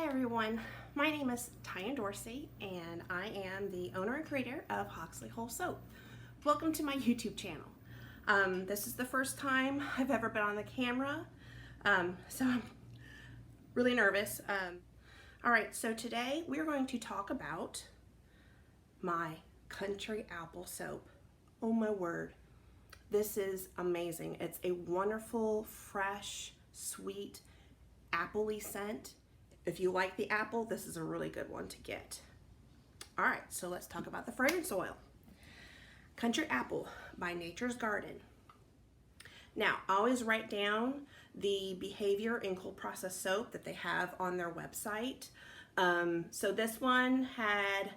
everyone, my name is Tyann Dorsey and I am the owner and creator of Hoxley Whole Soap. Welcome to my YouTube channel. This is the first time I've ever been on the camera, so I'm really nervous. Alright, so today we're going to talk about my country apple soap. Oh my word, this is amazing. It's a wonderful, fresh, sweet, appley scent. If you like the apple, this is a really good one to get. All right, so let's talk about the fragrance oil. Country Apple by Nature's Garden. Now, I always write down the behavior in cold process soap that they have on their website. So this one had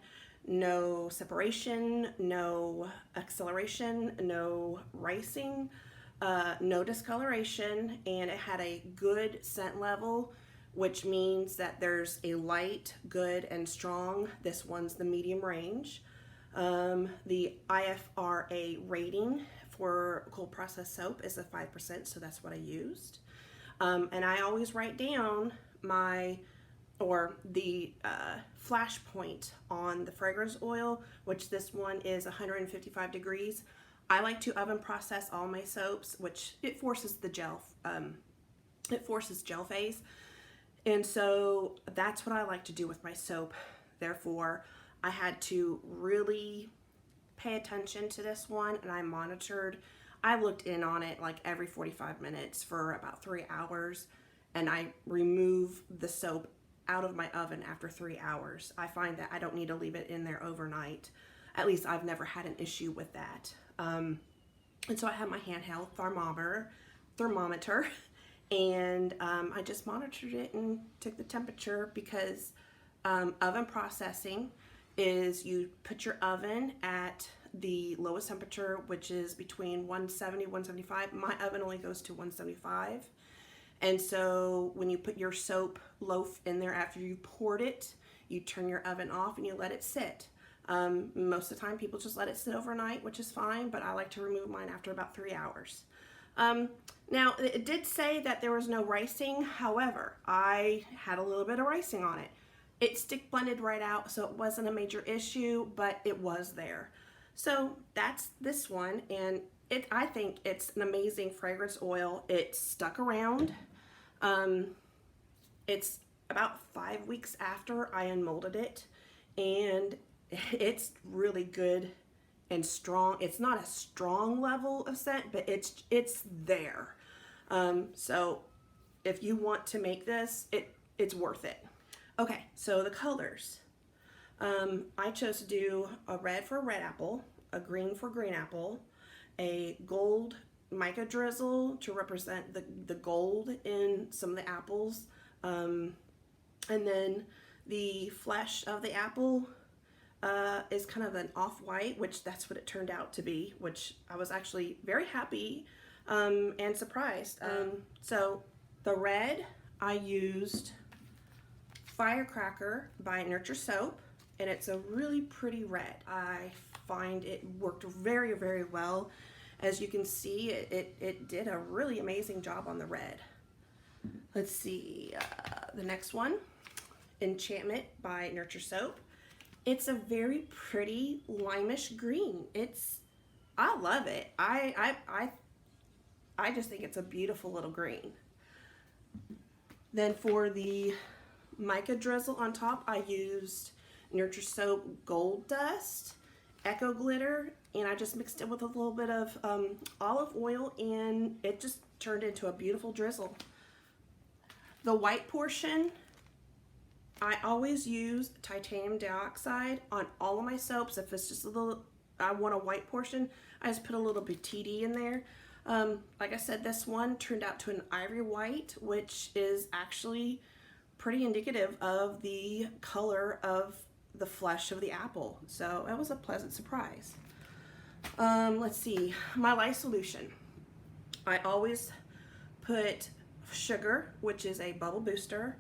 no separation, no acceleration, no ricing, no discoloration, and it had a good scent level, which means that there's a light, good, and strong. This one's the medium range. The IFRA rating for cold process soap is a 5%, so that's what I used. And I always write down the flash point on the fragrance oil, which this one is 155 degrees. I like to oven process all my soaps, which it forces the gel, gel phase. And so that's what I like to do with my soap. Therefore, I had to really pay attention to this one, and I monitored. I looked in on it like every 45 minutes for about 3 hours, and I remove the soap out of my oven after 3 hours. I find that I don't need to leave it in there overnight. At least I've never had an issue with that. And so I have my handheld thermometer, and I just monitored it and took the temperature, because oven processing is you put your oven at the lowest temperature, which is between 170 175. My oven only goes to 175, and so when you put your soap loaf in there after you poured it, you turn your oven off and you let it sit. Most of the time people just let it sit overnight, which is fine, but I like to remove mine after about 3 hours. Now, it did say that there was no ricing. However, I had a little bit of ricing on it. It stick blended right out, so it wasn't a major issue, but it was there. So that's this one, and I think it's an amazing fragrance oil. It stuck around. It's about 5 weeks after I unmolded it, and it's really good and strong. It's not a strong level of scent, but it's there. So if you want to make this, it's worth it. Okay, so the colors. I chose to do a red for red apple, a green for green apple, a gold mica drizzle to represent the gold in some of the apples, and then the flesh of the apple is kind of an off-white, which that's what it turned out to be, which I was actually very happy and surprised. So the red, I used Firecracker by Nurture Soap, and it's a really pretty red. I find it worked very, very well. As you can see, it did a really amazing job on the red. Let's see, the next one, Enchantment by Nurture Soap. It's a very pretty limeish green. I love it. I just think it's a beautiful little green. Then for the mica drizzle on top, I used Nurture Soap Gold Dust, Echo Glitter, and I just mixed it with a little bit of olive oil, and it just turned into a beautiful drizzle. The white portion, I always use titanium dioxide on all of my soaps. If it's just a little, I want a white portion, I just put a little bit TD in there. Like I said, this one turned out to an ivory white, which is actually pretty indicative of the color of the flesh of the apple. So it was a pleasant surprise. Let's see, my lye solution. I always put sugar, which is a bubble booster,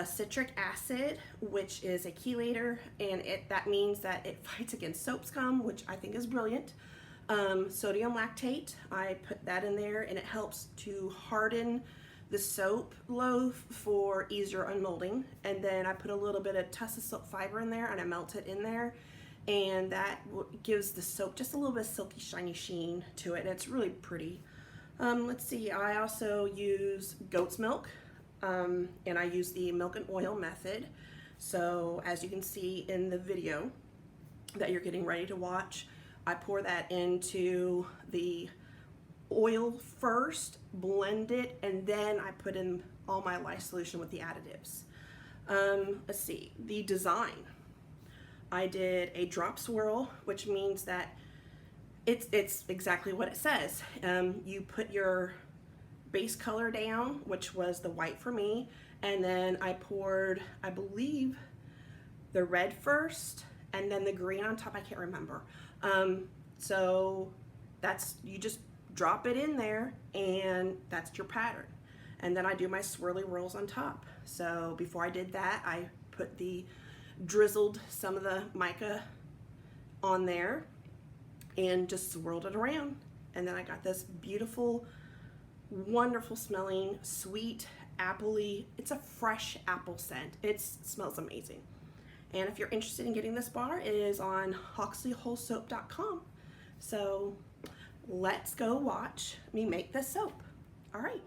citric acid, which is a chelator, and that means that it fights against soap scum, which I think is brilliant. Sodium lactate, I put that in there, and it helps to harden the soap loaf for easier unmolding, and then I put a little bit of Tussah silk fiber in there and I melt it in there, and that gives the soap just a little bit of silky shiny sheen to it, and it's really pretty. Let's see, I also use goat's milk, and I use the milk and oil method. So as you can see in the video that you're getting ready to watch, I pour that into the oil first, blend it, and then I put in all my lye solution with the additives. Let's see, the design. I did a drop swirl, which means that it's exactly what it says. You put your base color down, which was the white for me, and then I poured, I believe, the red first, and then the green on top. I can't remember. So that's, you just drop it in there, and that's your pattern. And then I do my swirly whirls on top. So before I did that, I drizzled some of the mica on there and just swirled it around. And then I got this beautiful, wonderful smelling, sweet, appley, it's a fresh apple scent. It smells amazing. And if you're interested in getting this bar, it is on HoxleyWholeSoap.com. So let's go watch me make this soap. All right.